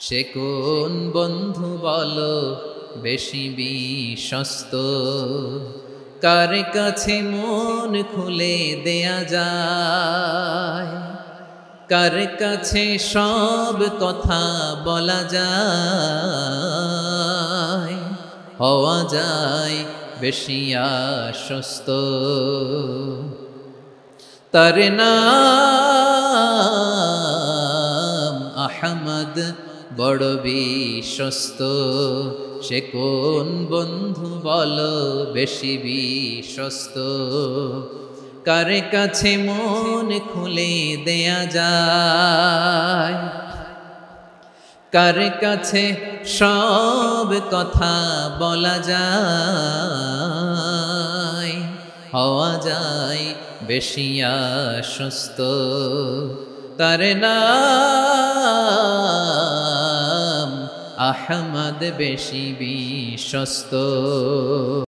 সে কোন বন্ধু বলো বেশি বিশ্বস্ত, কার কাছে মন খুলে দেয়া যায়, কার কাছে সব কথা বলা যায়, হওয়া যায় বেশি আশ্বস্ত। তার নাম আহমদ, বড় বিশ্বস্ত। সে কোন বন্ধু বলো বেশি বিশ্বস্ত, কার কাছে মন খুলে দেয়া যায়, কার কাছে সব কথা বলা যায়, হওয়া যায় বেশি আশ্বস্ত। তার নাম আহমদ, বেশি বিশ্বস্ত।